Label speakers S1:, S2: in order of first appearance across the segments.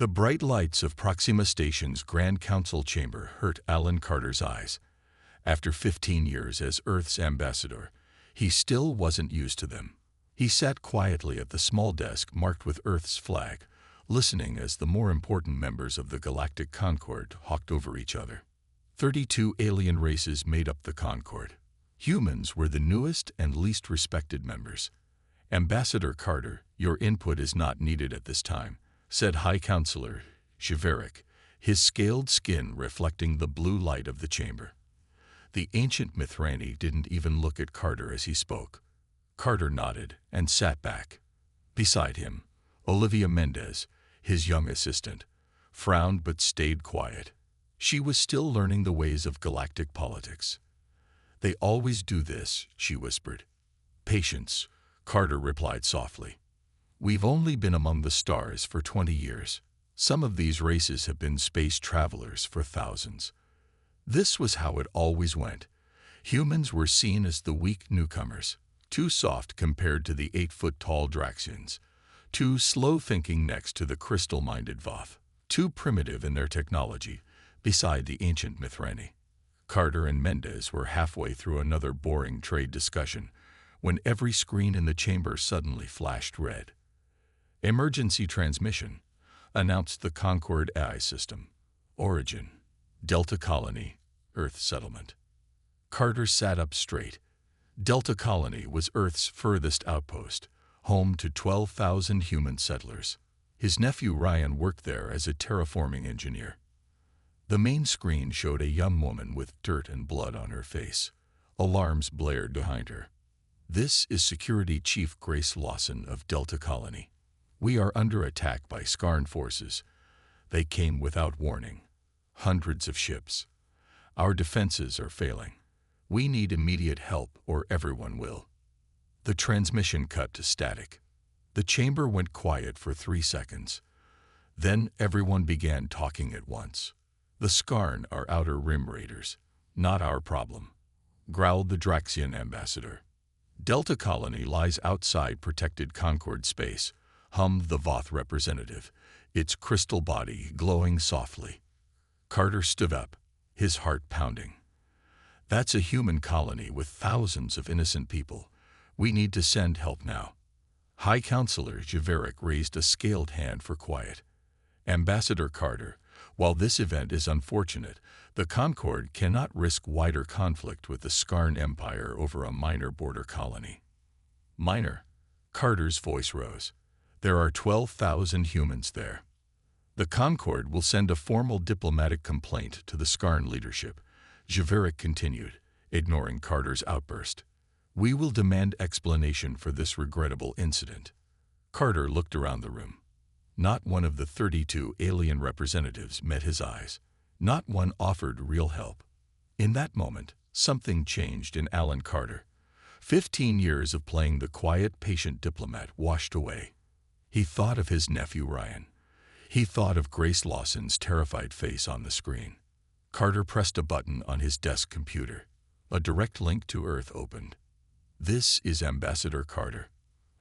S1: The bright lights of Proxima Station's Grand Council chamber hurt Alan Carter's eyes. After 15 years as Earth's ambassador, he still wasn't used to them. He sat quietly at the small desk marked with Earth's flag, listening as the more important members of the Galactic Concord hawked over each other. 32 alien races made up the Concord. Humans were the newest and least respected members. "Ambassador Carter, your input is not needed at this time," said High Counselor Shiverick, his scaled skin reflecting the blue light of the chamber. The ancient Mithrani didn't even look at Carter as he spoke. Carter nodded and sat back. Beside him, Olivia Mendez, his young assistant, frowned but stayed quiet. She was still learning the ways of galactic politics. "They always do this," she whispered. "Patience," Carter replied softly. "We've only been among the stars for 20 years. Some of these races have been space travelers for thousands." This was how it always went. Humans were seen as the weak newcomers, too soft compared to the 8-foot-tall Draxians, too slow-thinking next to the crystal-minded Voth, too primitive in their technology beside the ancient Mithrani. Carter and Mendez were halfway through another boring trade discussion when every screen in the chamber suddenly flashed red. "Emergency transmission," announced the Concord AI system. "Origin, Delta Colony, Earth settlement." Carter sat up straight. Delta Colony was Earth's furthest outpost, home to 12,000 human settlers. His nephew Ryan worked there as a terraforming engineer. The main screen showed a young woman with dirt and blood on her face. Alarms blared behind her. "This is Security Chief Grace Lawson of Delta Colony. We are under attack by Skarn forces. They came without warning. Hundreds of ships. Our defenses are failing. We need immediate help or everyone will." The transmission cut to static. The chamber went quiet for 3 seconds. Then everyone began talking at once. "The Skarn are Outer Rim raiders. Not our problem," growled the Draxian ambassador. "Delta Colony lies outside protected Concord space," hummed the Voth representative, its crystal body glowing softly. Carter stood up, his heart pounding. "That's a human colony with thousands of innocent people. We need to send help now." High Counselor Javerick raised a scaled hand for quiet. "Ambassador Carter, while this event is unfortunate, the Concord cannot risk wider conflict with the Skarn Empire over a minor border colony." "Minor?" Carter's voice rose. "There are 12,000 humans there. The Concord will send a formal diplomatic complaint to the Skarn leadership," Javerick continued, ignoring Carter's outburst. "We will demand explanation for this regrettable incident." Carter looked around the room. Not one of the 32 alien representatives met his eyes. Not one offered real help. In that moment, something changed in Alan Carter. 15 years of playing the quiet, patient diplomat washed away. He thought of his nephew Ryan. He thought of Grace Lawson's terrified face on the screen. Carter pressed a button on his desk computer. A direct link to Earth opened. "This is Ambassador Carter.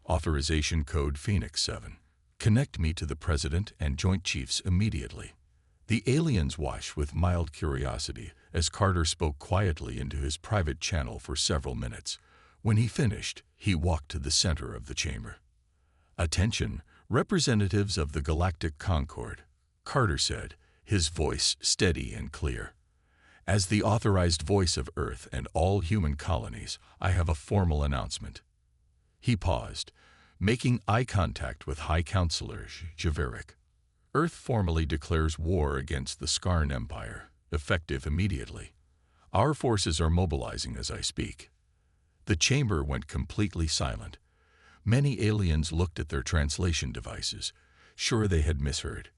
S1: Authorization code Phoenix 7. Connect me to the President and Joint Chiefs immediately." The aliens watched with mild curiosity as Carter spoke quietly into his private channel for several minutes. When he finished, he walked to the center of the chamber. "Attention, representatives of the Galactic Concord," Carter said, his voice steady and clear. "As the authorized voice of Earth and all human colonies, I have a formal announcement." He paused, making eye contact with High Counselor Javerick. "Earth formally declares war against the Skarn Empire, effective immediately. Our forces are mobilizing as I speak." The chamber went completely silent. Many aliens looked at their translation devices, sure they had misheard.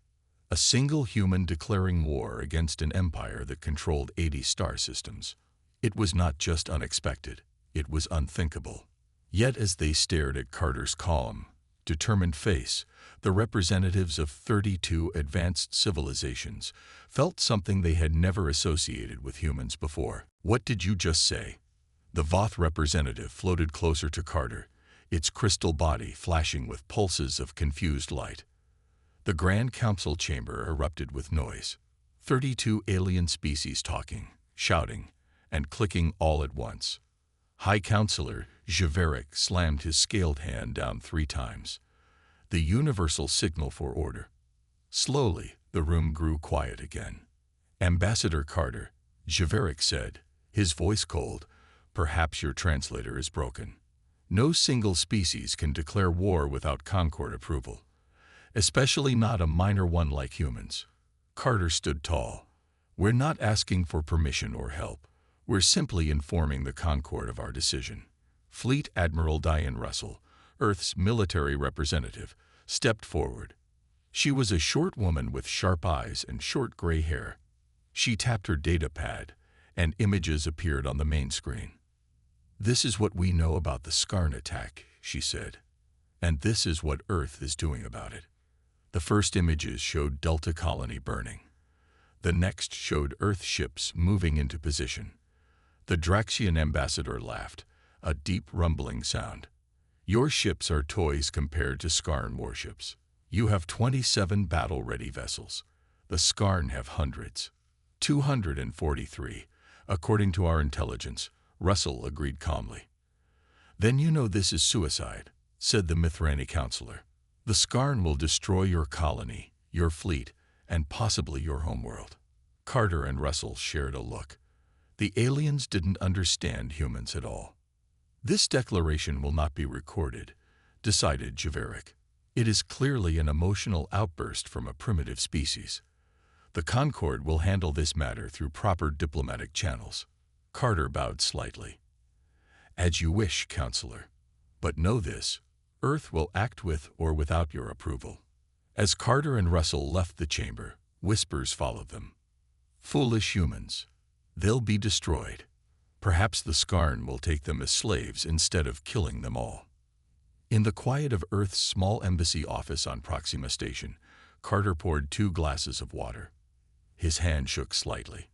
S1: A single human declaring war against an empire that controlled 80 star systems. It was not just unexpected, it was unthinkable. Yet as they stared at Carter's calm, determined face, the representatives of 32 advanced civilizations felt something they had never associated with humans before. "What did you just say?" The Voth representative floated closer to Carter, its crystal body flashing with pulses of confused light. The Grand Council chamber erupted with noise. 32 alien species talking, shouting, and clicking all at once. High Counselor Javerick slammed his scaled hand down 3 times. The universal signal for order. Slowly, the room grew quiet again. Ambassador Carter, Javerick said, his voice cold, "Perhaps your translator is broken. No single species can declare war without Concord approval, especially not a minor one like humans." Carter stood tall. "We're not asking for permission or help. We're simply informing the Concord of our decision." Fleet Admiral Diane Russell, Earth's military representative, stepped forward. She was a short woman with sharp eyes and short gray hair. She tapped her data pad, and images appeared on the main screen. "This is what we know about the Skarn attack," she said. "And this is what Earth is doing about it." The first images showed Delta Colony burning. The next showed Earth ships moving into position. The Draxian ambassador laughed, a deep rumbling sound. "Your ships are toys compared to Skarn warships. You have 27 battle-ready vessels. The Skarn have hundreds. 243, according to our intelligence," Russell agreed calmly. "Then you know this is suicide," said the Mithrani counselor. "The Skarn will destroy your colony, your fleet, and possibly your homeworld." Carter and Russell shared a look. The aliens didn't understand humans at all. "This declaration will not be recorded," decided Javerick. "It is clearly an emotional outburst from a primitive species. The Concord will handle this matter through proper diplomatic channels." Carter bowed slightly. "As you wish, Counselor. But know this, Earth will act with or without your approval." As Carter and Russell left the chamber, whispers followed them. "Foolish humans. They'll be destroyed. Perhaps the Skarn will take them as slaves instead of killing them all." In the quiet of Earth's small embassy office on Proxima Station, Carter poured 2 glasses of water. His hand shook slightly.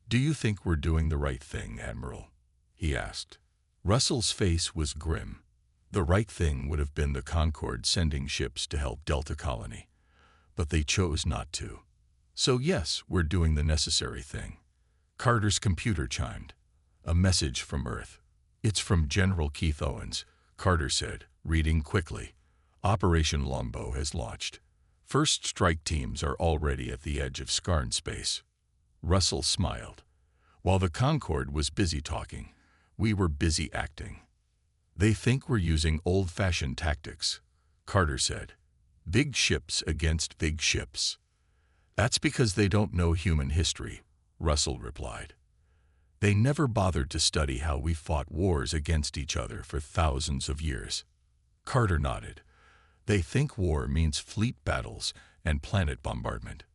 S1: "Do you think we're doing the right thing, Admiral?" he asked. Russell's face was grim. The right thing would have been the Concord sending ships to help Delta Colony, but they chose not to. "So yes, we're doing the necessary thing." Carter's computer chimed. A message from Earth. "It's from General Keith Owens," Carter said, reading quickly. "Operation Longbow has launched. First strike teams are already at the edge of Skarn space." Russell smiled. "While the Concord was busy talking, we were busy acting." "They think we're using old-fashioned tactics," Carter said. "Big ships against big ships." "That's because they don't know human history," Russell replied. "They never bothered to study how we fought wars against each other for thousands of years." Carter nodded. "They think war means fleet battles and planet bombardment.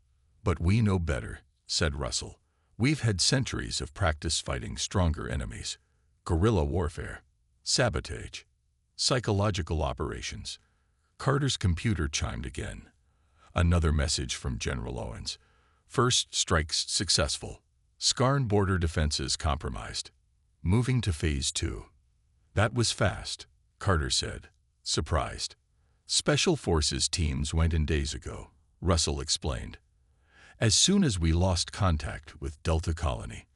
S1: But we know better," said Russell. "We've had centuries of practice fighting stronger enemies. Guerrilla warfare, sabotage, psychological operations." Carter's computer chimed again. Another message from General Owens. "First strikes successful. Skarn border defenses compromised. Moving to Phase 2. "That was fast," Carter said, surprised. "Special Forces teams went in days ago," Russell explained. "As soon as we lost contact with Delta Colony,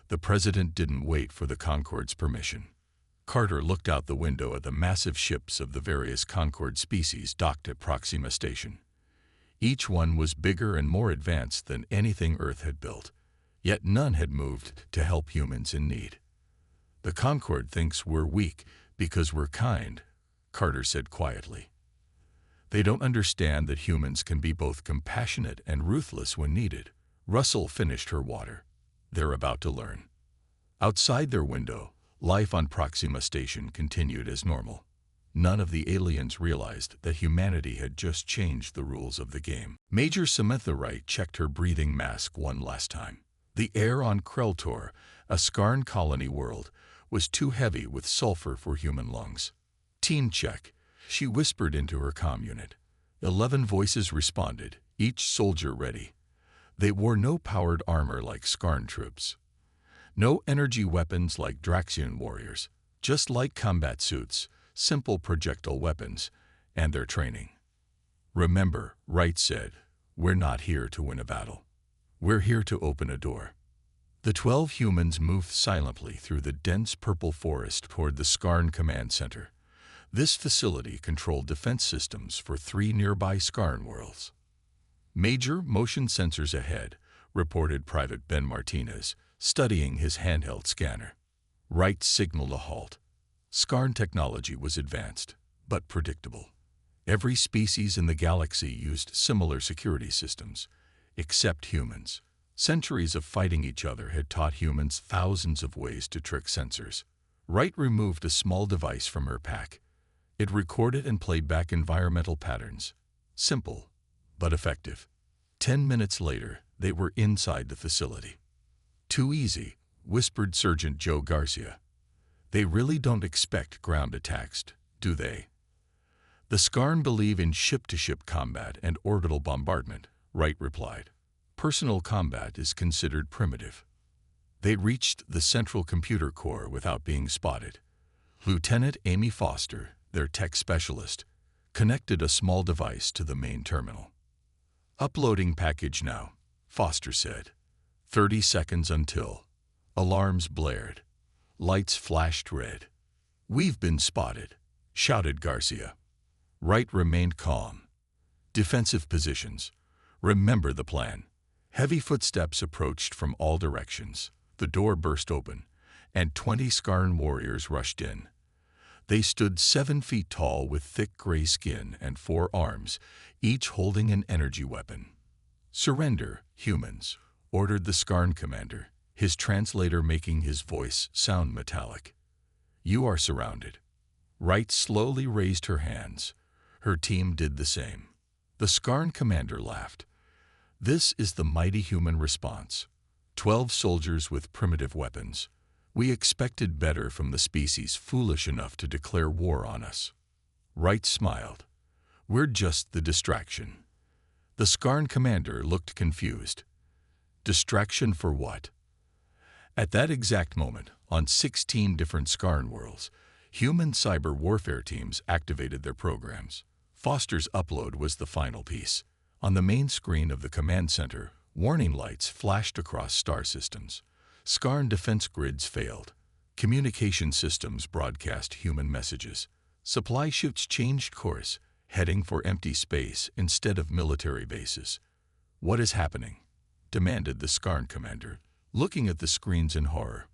S1: the President didn't wait for the Concord's permission." Carter looked out the window at the massive ships of the various Concord species docked at Proxima Station. Each one was bigger and more advanced than anything Earth had built, yet none had moved to help humans in need. "The Concord thinks we're weak because we're kind," Carter said quietly. "They don't understand that humans can be both compassionate and ruthless when needed." Russell finished her water. "They're about to learn." Outside their window, life on Proxima Station continued as normal. None of the aliens realized that humanity had just changed the rules of the game. Major Samantha Wright checked her breathing mask one last time. The air on Kreltor, a Skarn colony world, was too heavy with sulfur for human lungs. "Team check," she whispered into her comm unit. 11 voices responded, each soldier ready. They wore no powered armor like Skarn troops. No energy weapons like Draxian warriors, just light combat suits, simple projectile weapons, and their training. Remember, Wright said, we're not here to win a battle. We're here to open a door. The 12 humans moved silently through the dense purple forest toward the Skarn Command Center. This facility controlled defense systems for 3 nearby Skarn worlds. Major motion sensors ahead, reported Private Ben Martinez, studying his handheld scanner. Wright signaled a halt. Skarn technology was advanced, but predictable. Every species in the galaxy used similar security systems, except humans. Centuries of fighting each other had taught humans thousands of ways to trick sensors. Wright removed a small device from her pack. It recorded and played back environmental patterns. Simple, but effective. 10 minutes later, they were inside the facility. "Too easy," whispered Sergeant Joe Garcia. "They really don't expect ground attacks, do they?" "The Skarn believe in ship-to-ship combat and orbital bombardment," Wright replied. "Personal combat is considered primitive." They reached the central computer core without being spotted. Lieutenant Amy Foster, their tech specialist, connected a small device to the main terminal. "Uploading package now," Foster said. 30 seconds until. Alarms blared. Lights flashed red. "We've been spotted," shouted Garcia. Wright remained calm. "Defensive positions. Remember the plan." Heavy footsteps approached from all directions. The door burst open, and 20 Skarn warriors rushed in. They stood 7 feet tall with thick gray skin and 4 arms, each holding an energy weapon. "Surrender, humans," ordered the Skarn commander, his translator making his voice sound metallic. "You are surrounded." Wright slowly raised her hands. Her team did the same. The Skarn commander laughed. "This is the mighty human response. 12 soldiers with primitive weapons. We expected better from the species foolish enough to declare war on us." Wright smiled. "We're just the distraction." The Skarn commander looked confused. Distraction for what? At that exact moment, on 16 different Skarn worlds, human cyber warfare teams activated their programs. Foster's upload was the final piece. On the main screen of the command center, warning lights flashed across star systems. Skarn defense grids failed. Communication systems broadcast human messages. Supply ships changed course, heading for empty space instead of military bases. "What is happening?" demanded the Skarn commander, looking at the screens in horror.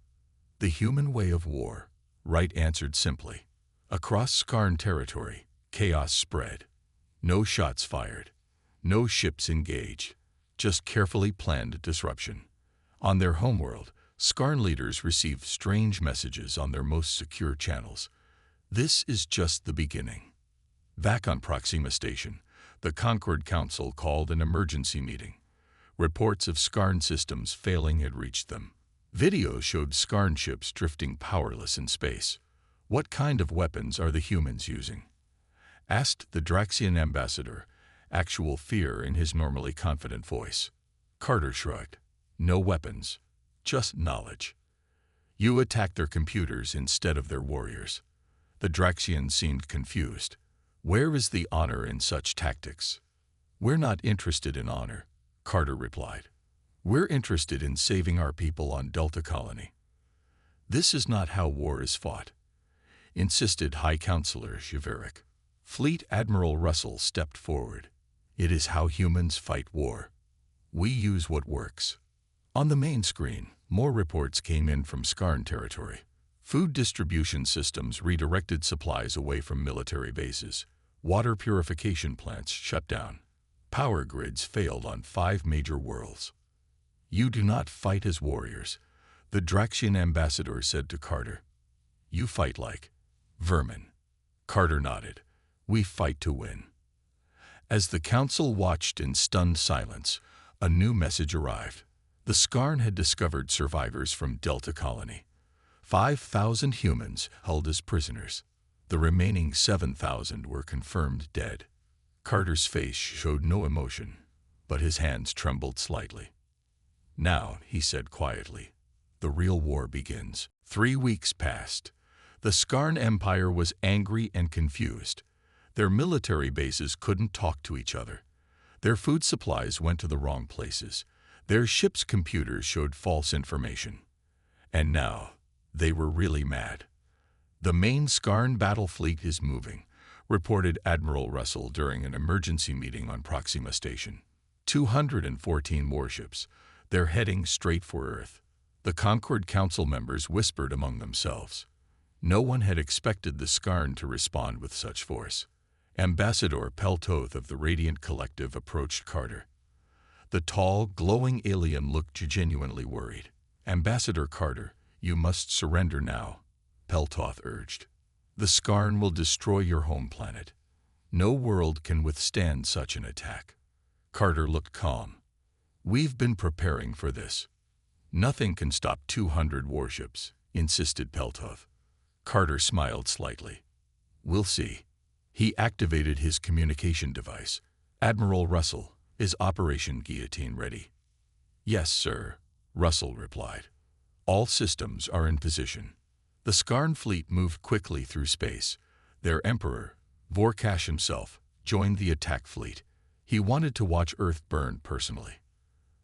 S1: "The human way of war," Wright answered simply. Across Skarn territory, chaos spread. No shots fired. No ships engaged. Just carefully planned disruption. On their homeworld, Skarn leaders received strange messages on their most secure channels. This is just the beginning. Back on Proxima Station, the Concord Council called an emergency meeting. Reports of Skarn systems failing had reached them. Videos showed Skarn ships drifting powerless in space. "What kind of weapons are the humans using?" asked the Draxian ambassador, actual fear in his normally confident voice. Carter shrugged. "No weapons. Just knowledge. You attack their computers instead of their warriors." The Draxian seemed confused. "Where is the honor in such tactics?" "We're not interested in honor," Carter replied. "We're interested in saving our people on Delta Colony." "This is not how war is fought," insisted High Counselor Shiverick. Fleet Admiral Russell stepped forward. "It is how humans fight war. We use what works." On the main screen, more reports came in from Skarn territory. Food distribution systems redirected supplies away from military bases. Water purification plants shut down. Power grids failed on 5 major worlds. "You do not fight as warriors," the Draxian ambassador said to Carter. "You fight like vermin." Carter nodded. "We fight to win." As the council watched in stunned silence, a new message arrived. The Skarn had discovered survivors from Delta Colony. 5,000 humans held as prisoners. The remaining 7,000 were confirmed dead. Carter's face showed no emotion, but his hands trembled slightly. "Now," he said quietly, "the real war begins." 3 weeks passed. The Skarn Empire was angry and confused. Their military bases couldn't talk to each other. Their food supplies went to the wrong places. Their ship's computers showed false information. And now, they were really mad. "The main Skarn battle fleet is moving," reported Admiral Russell during an emergency meeting on Proxima Station. 214 warships. They're heading straight for Earth. The Concord Council members whispered among themselves. No one had expected the Skarn to respond with such force. Ambassador Peltoth of the Radiant Collective approached Carter. The tall, glowing alien looked genuinely worried. "Ambassador Carter, you must surrender now," Peltoth urged. "The Skarn will destroy your home planet. No world can withstand such an attack." Carter looked calm. "We've been preparing for this." "Nothing can stop 200 warships," insisted Peltoth. Carter smiled slightly. "We'll see." He activated his communication device. "Admiral Russell, is Operation Guillotine ready?" "Yes, sir," Russell replied. "All systems are in position." The Skarn fleet moved quickly through space. Their emperor, Vorkash himself, joined the attack fleet. He wanted to watch Earth burn personally.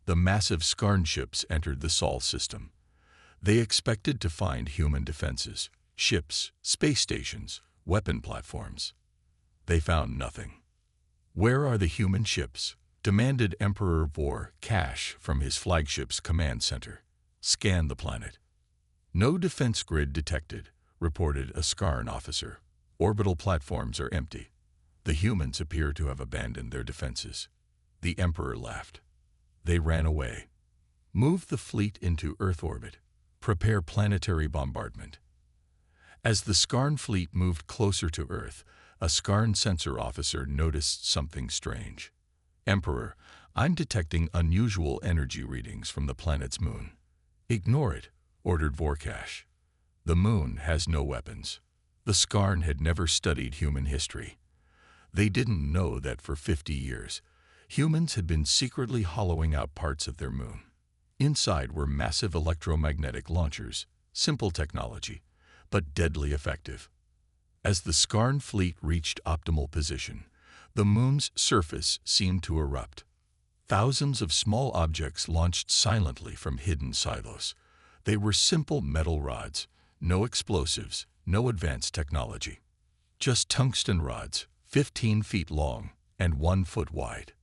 S1: The massive Skarn ships entered the Sol system. They expected to find human defenses, ships, space stations, weapon platforms. They found nothing. "Where are the human ships?" demanded Emperor Vorkash from his flagship's command center. "Scan the planet." "No defense grid detected," reported a Skarn officer. "Orbital platforms are empty. The humans appear to have abandoned their defenses." The Emperor laughed. "They ran away. Move the fleet into Earth orbit. Prepare planetary bombardment." As the Skarn fleet moved closer to Earth, a Skarn sensor officer noticed something strange. "Emperor, I'm detecting unusual energy readings from the planet's moon." "Ignore it," ordered Vorkash. "The moon has no weapons." The Skarn had never studied human history. They didn't know that for 50 years, humans had been secretly hollowing out parts of their moon. Inside were massive electromagnetic launchers, simple technology, but deadly effective. As the Skarn fleet reached optimal position, the moon's surface seemed to erupt. Thousands of small objects launched silently from hidden silos. They were simple metal rods, no explosives, no advanced technology. Just tungsten rods, 15 feet long and 1 foot wide.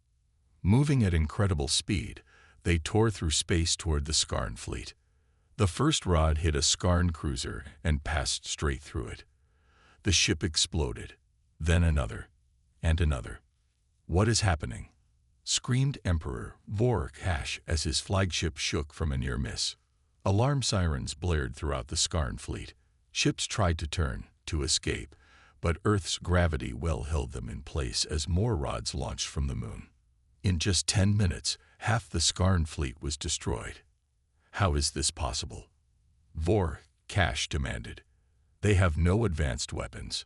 S1: Moving at incredible speed, they tore through space toward the Skarn fleet. The first rod hit a Skarn cruiser and passed straight through it. The ship exploded, then another, and another. "What is happening?" screamed Emperor Vorkash as his flagship shook from a near miss. Alarm sirens blared throughout the Skarn fleet. Ships tried to turn, to escape, but Earth's gravity well held them in place as more rods launched from the moon. In just 10 minutes, half the Skarn fleet was destroyed. "How is this possible?" Vorkash demanded. "They have no advanced weapons."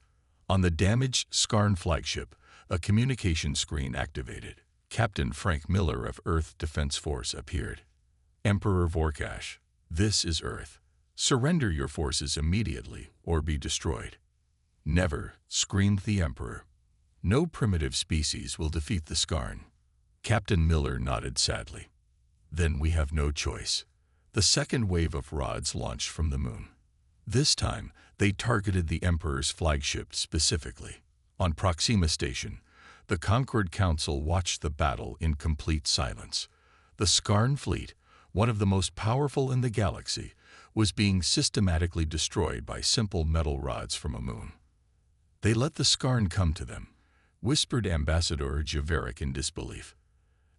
S1: On the damaged Skarn flagship, a communication screen activated. Captain Frank Miller of Earth Defense Force appeared. "Emperor Vorkash, this is Earth. Surrender your forces immediately or be destroyed." "Never," screamed the Emperor. "No primitive species will defeat the Skarn." Captain Miller nodded sadly. "Then we have no choice." The second wave of rods launched from the moon. This time, they targeted the Emperor's flagship specifically. On Proxima Station, the Concord Council watched the battle in complete silence. The Skarn fleet, one of the most powerful in the galaxy, was being systematically destroyed by simple metal rods from a moon. "They let the Skarn come to them," whispered Ambassador Javerick in disbelief.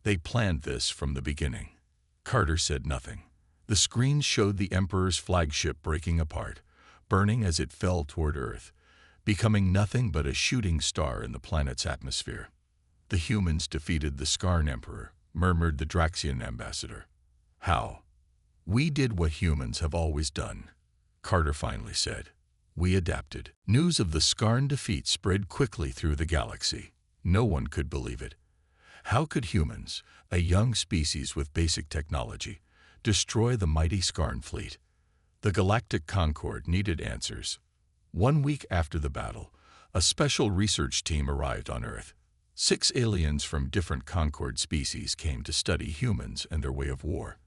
S1: "They planned this from the beginning." Carter said nothing. The screen showed the Emperor's flagship breaking apart, burning as it fell toward Earth, becoming nothing but a shooting star in the planet's atmosphere. "The humans defeated the Skarn Emperor," murmured the Draxian ambassador. "How?" "We did what humans have always done," Carter finally said. "We adapted." News of the Skarn defeat spread quickly through the galaxy. No one could believe it. How could humans, a young species with basic technology, destroy the mighty Skarn fleet? The Galactic Concord needed answers. 1 week after the battle, A special research team arrived on Earth. 6 aliens from different Concord species came to study humans and their way of war.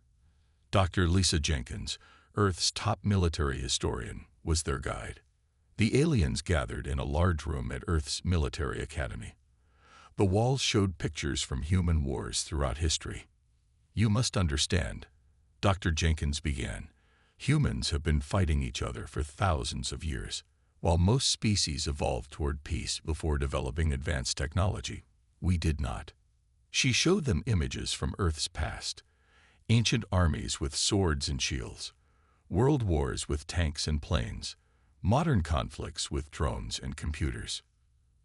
S1: Dr. Lisa Jenkins, Earth's top military historian, was their guide. The aliens gathered in a large room at Earth's military academy. The walls showed pictures from human wars throughout history. "You must understand," Dr. Jenkins began, "humans have been fighting each other for thousands of years. While most species evolved toward peace before developing advanced technology, we did not." She showed them images from Earth's past: ancient armies with swords and shields, world wars with tanks and planes, modern conflicts with drones and computers.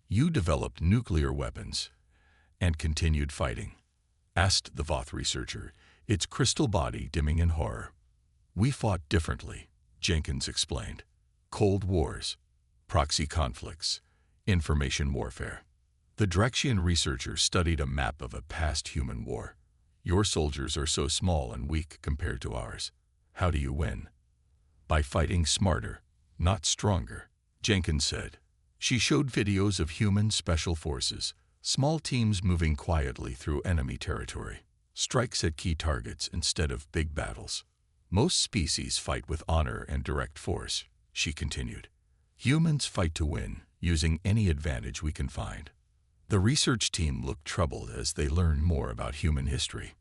S1: "You developed nuclear weapons and continued fighting?" asked the Voth researcher, its crystal body dimming in horror. "We fought differently," Jenkins explained. "Cold wars, proxy conflicts, information warfare." The Drexian researcher studied a map of a past human war. "Your soldiers are so small and weak compared to ours. How do you win?" "By fighting smarter, not stronger," Jenkins said. She showed videos of human special forces, small teams moving quietly through enemy territory, strikes at key targets instead of big battles. "Most species fight with honor and direct force," she continued. "Humans fight to win, using any advantage we can find." The research team looked troubled as they learned more about human history.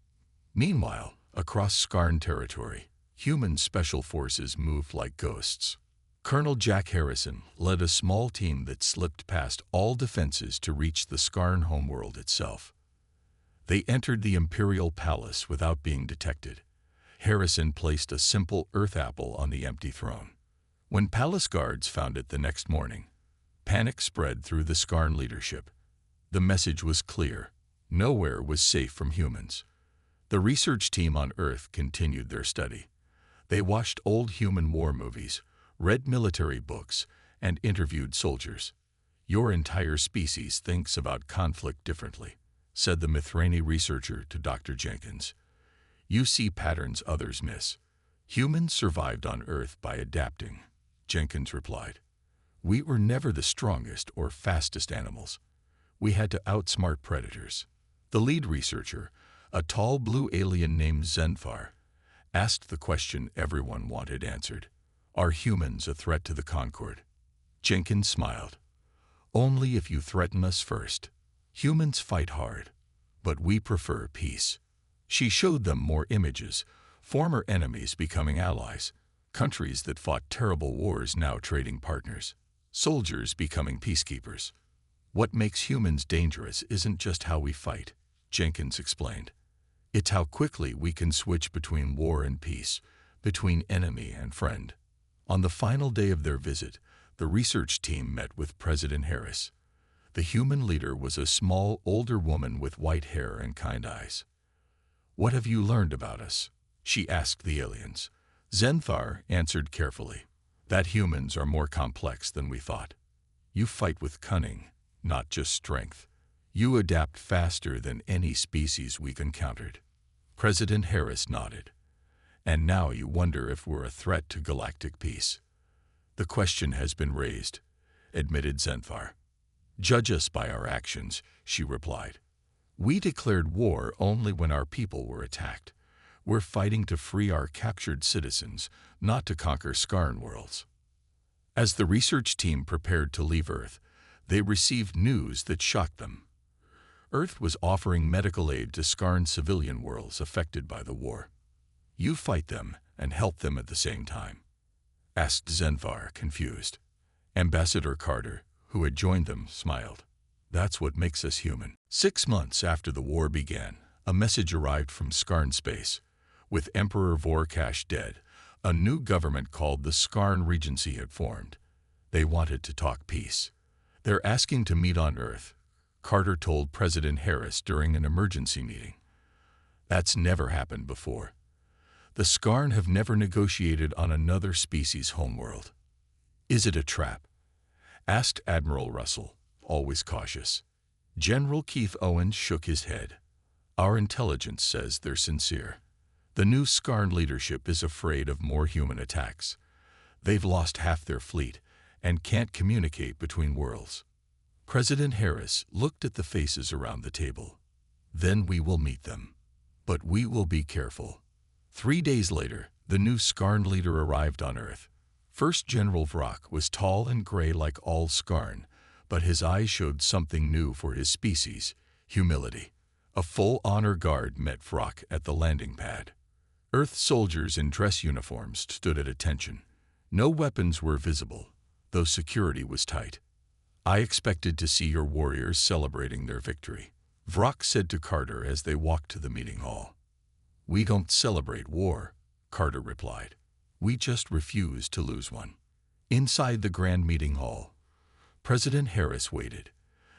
S1: Meanwhile, across Skarn territory, human special forces moved like ghosts. Colonel Jack Harrison led a small team that slipped past all defenses to reach the Skarn homeworld itself. They entered the Imperial Palace without being detected. Harrison placed a simple earth apple on the empty throne. When palace guards found it the next morning, panic spread through the Skarn leadership. The message was clear: nowhere was safe from humans. The research team on Earth continued their study. They watched old human war movies, read military books, and interviewed soldiers. "Your entire species thinks about conflict differently," said the Mithrani researcher to Dr. Jenkins. "You see patterns others miss." "Humans survived on Earth by adapting," Jenkins replied. "We were never the strongest or fastest animals. We had to outsmart predators." The lead researcher, a tall blue alien named Zenfar, asked the question everyone wanted answered: "Are humans a threat to the Concord?" Jenkins smiled. "Only if you threaten us first. Humans fight hard, but we prefer peace." She showed them more images: former enemies becoming allies, countries that fought terrible wars now trading partners, soldiers becoming peacekeepers. "What makes humans dangerous isn't just how we fight," Jenkins explained. "It's how quickly we can switch between war and peace, between enemy and friend." On the final day of their visit, the research team met with President Harris. The human leader was a small, older woman with white hair and kind eyes. "What have you learned about us?" she asked the aliens. Zenthar answered carefully, "That humans are more complex than we thought. You fight with cunning, not just strength. You adapt faster than any species we've encountered." President Harris nodded. "And now you wonder if we're a threat to galactic peace." "The question has been raised," admitted Zenfar. "Judge us by our actions," she replied. "We declared war only when our people were attacked. We're fighting to free our captured citizens, not to conquer Skarn worlds." As the research team prepared to leave Earth, they received news that shocked them. Earth was offering medical aid to Skarn civilian worlds affected by the war. "You fight them and help them at the same time?" asked Zenfar, confused. Ambassador Carter, who had joined them, smiled. "That's what makes us human." 6 months after the war began, a message arrived from Skarn space. With Emperor Vorkash dead, a new government called the Skarn Regency had formed. They wanted to talk peace. "They're asking to meet on Earth," Carter told President Harris during an emergency meeting. "That's never happened before. The Skarn have never negotiated on another species' homeworld." "Is it a trap?" asked Admiral Russell, always cautious. General Keith Owens shook his head. "Our intelligence says they're sincere. The new Skarn leadership is afraid of more human attacks. They've lost half their fleet, and can't communicate between worlds. President Harris looked at the faces around the table. Then we will meet them. But we will be careful. 3 days later, the new Skarn leader arrived on Earth. First General Vrock was tall and gray like all Skarn, but his eyes showed something new for his species: humility. A full honor guard met Vrock at the landing pad. Earth soldiers in dress uniforms stood at attention. No weapons were visible, though security was tight. I expected to see your warriors celebrating their victory, Vrock said to Carter as they walked to the meeting hall. We don't celebrate war, Carter replied. We just refuse to lose one. Inside the grand meeting hall, President Harris waited.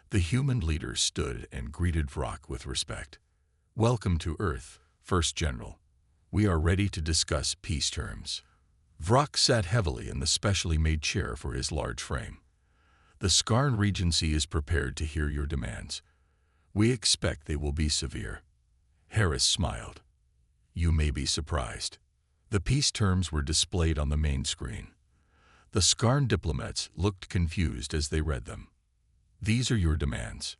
S1: The human leader stood and greeted Vrock with respect. Welcome to Earth, First General. We are ready to discuss peace terms. Vrock sat heavily in the specially made chair for his large frame. The Skarn Regency is prepared to hear your demands. We expect they will be severe. Harris smiled. You may be surprised. The peace terms were displayed on the main screen. The Skarn diplomats looked confused as they read them. These are your demands,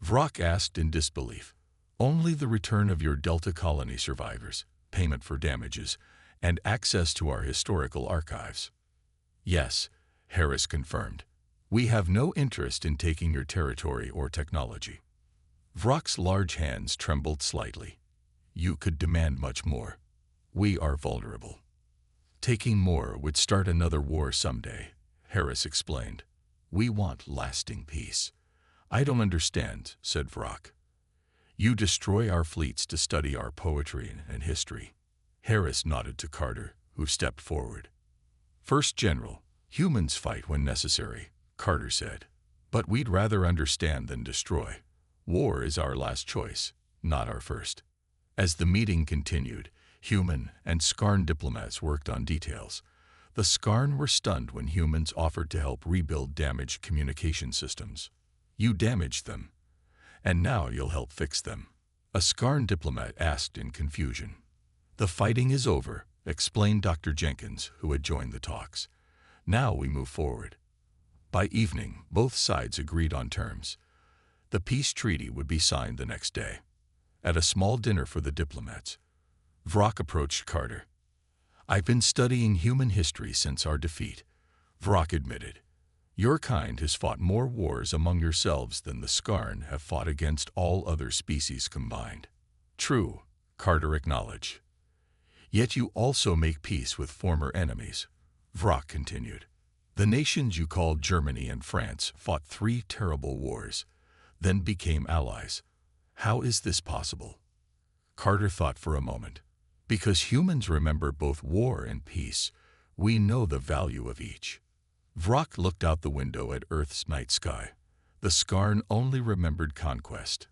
S1: Vrock asked in disbelief. Only the return of your Delta Colony survivors, payment for damages, and access to our historical archives. Yes, Harris confirmed. We have no interest in taking your territory or technology. Vrock's large hands trembled slightly. You could demand much more. We are vulnerable. Taking more would start another war someday, Harris explained. We want lasting peace. I don't understand, said Vrock. You destroy our fleets to study our poetry and history. Harris nodded to Carter, who stepped forward. First General, humans fight when necessary, Carter said. But we'd rather understand than destroy. War is our last choice, not our first. As the meeting continued, human and Skarn diplomats worked on details. The Skarn were stunned when humans offered to help rebuild damaged communication systems. You damaged them, and now you'll help fix them, a Skarn diplomat asked in confusion. The fighting is over, explained Dr. Jenkins, who had joined the talks. Now we move forward. By evening, both sides agreed on terms. The peace treaty would be signed the next day. At a small dinner for the diplomats, Vrock approached Carter. I've been studying human history since our defeat, Vrock admitted. Your kind has fought more wars among yourselves than the Skarn have fought against all other species combined. True, Carter acknowledged. Yet you also make peace with former enemies, Vrock continued. The nations you called Germany and France fought 3 terrible wars, then became allies. How is this possible? Carter thought for a moment. Because humans remember both war and peace, we know the value of each. Vrock looked out the window at Earth's night sky. The Skarn only remembered conquest.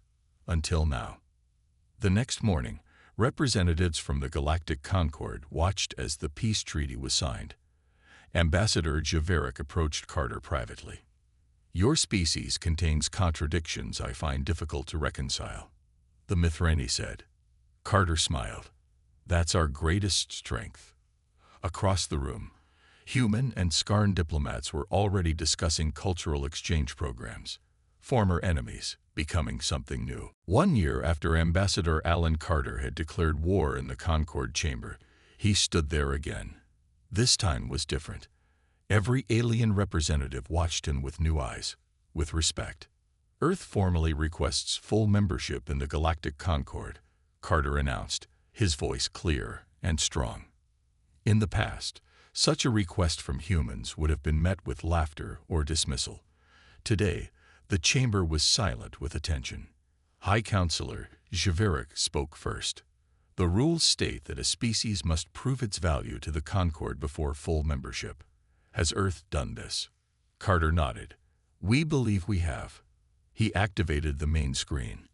S1: Until now. The next morning, representatives from the Galactic Concord watched as the peace treaty was signed. Ambassador Javerick approached Carter privately. Your species contains contradictions I find difficult to reconcile, the Mithrani said. Carter smiled. That's our greatest strength. Across the room, human and Skarn diplomats were already discussing cultural exchange programs. Former enemies becoming something new. 1 year after Ambassador Alan Carter had declared war in the Concord chamber, he stood there again. This time was different. Every alien representative watched him with new eyes, with respect. Earth formally requests full membership in the Galactic Concord, Carter announced, his voice clear and strong. In the past, such a request from humans would have been met with laughter or dismissal. Today, the chamber was silent with attention. High Counselor Javerick spoke first. The rules state that a species must prove its value to the Concord before full membership. Has Earth done this? Carter nodded. We believe we have. He activated the main screen.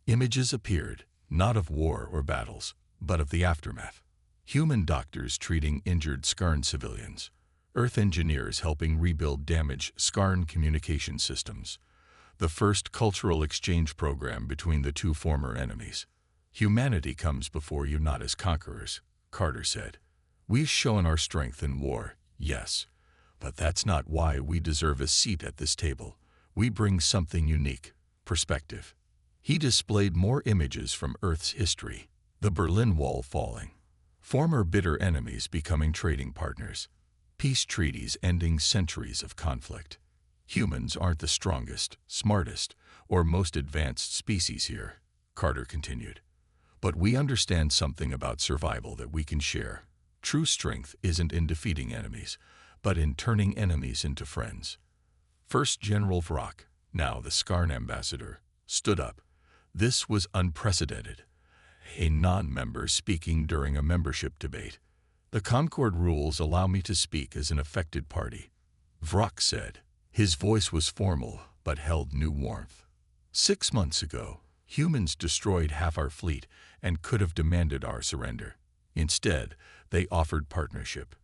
S1: Images appeared, not of war or battles, but of the aftermath. Human doctors treating injured Skarn civilians. Earth engineers helping rebuild damaged Skarn communication systems. The first cultural exchange program between the 2 former enemies. Humanity comes before you not as conquerors, Carter said. We've shown our strength in war, yes, But that's not why we deserve a seat at this table. We bring something unique, perspective. He displayed more images from Earth's history. The Berlin Wall falling. Former bitter enemies becoming trading partners. Peace treaties ending centuries of conflict. Humans aren't the strongest, smartest, or most advanced species here, Carter continued. But we understand something about survival that we can share. True strength isn't in defeating enemies, but in turning enemies into friends. First General Vrock, now the Skarn ambassador, stood up. This was unprecedented. A non-member speaking during a membership debate. The Concord rules allow me to speak as an affected party, Vrock said. His voice was formal, but held new warmth. 6 months ago, humans destroyed half our fleet and could have demanded our surrender. Instead, they offered partnership.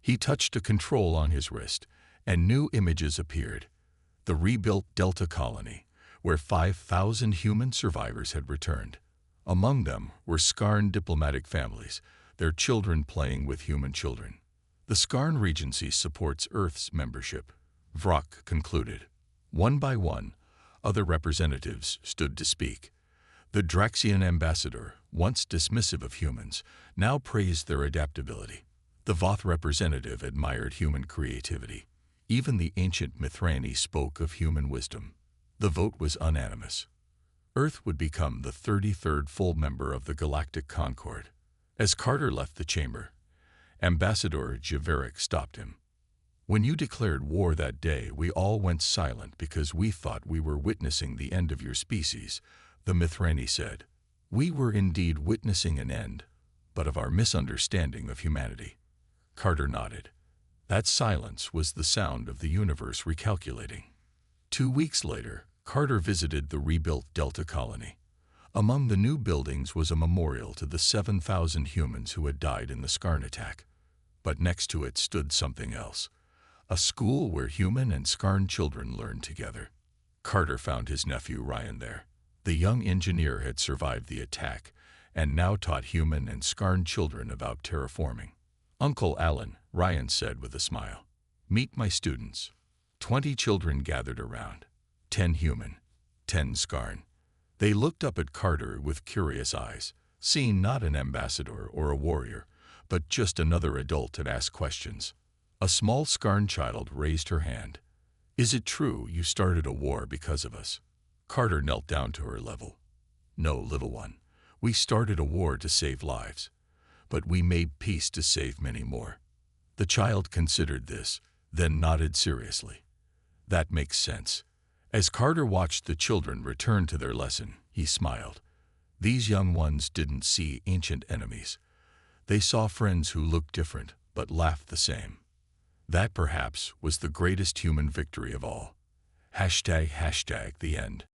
S1: He touched a control on his wrist, and new images appeared. The rebuilt Delta colony, where 5,000 human survivors had returned. Among them were Skarn diplomatic families, their children playing with human children. The Skarn Regency supports Earth's membership, Vrock concluded. One by one, other representatives stood to speak. The Draxian ambassador, once dismissive of humans, now praised their adaptability. The Voth representative admired human creativity. Even the ancient Mithrani spoke of human wisdom. The vote was unanimous. Earth would become the 33rd full member of the Galactic Concord. As Carter left the chamber, Ambassador Javerick stopped him. When you declared war that day, we all went silent because we thought we were witnessing the end of your species, the Mithrani said. We were indeed witnessing an end, but of our misunderstanding of humanity. Carter nodded. That silence was the sound of the universe recalculating. 2 weeks later, Carter visited the rebuilt Delta colony. Among the new buildings was a memorial to the 7,000 humans who had died in the Skarn attack. But next to it stood something else. A school where human and Skarn children learned together. Carter found his nephew Ryan there. The young engineer had survived the attack and now taught human and Skarn children about terraforming. Uncle Alan, Ryan said with a smile. Meet my students. 20 children gathered around. 10 human, 10 Skarn. They looked up at Carter with curious eyes, seeing not an ambassador or a warrior, but just another adult and asked questions. A small Skarn child raised her hand. Is it true you started a war because of us? Carter knelt down to her level. No, little one. We started a war to save lives, but we made peace to save many more. The child considered this, then nodded seriously. That makes sense. As Carter watched the children return to their lesson, he smiled. These young ones didn't see ancient enemies. They saw friends who looked different but laughed the same. That perhaps was the greatest human victory of all. #the end.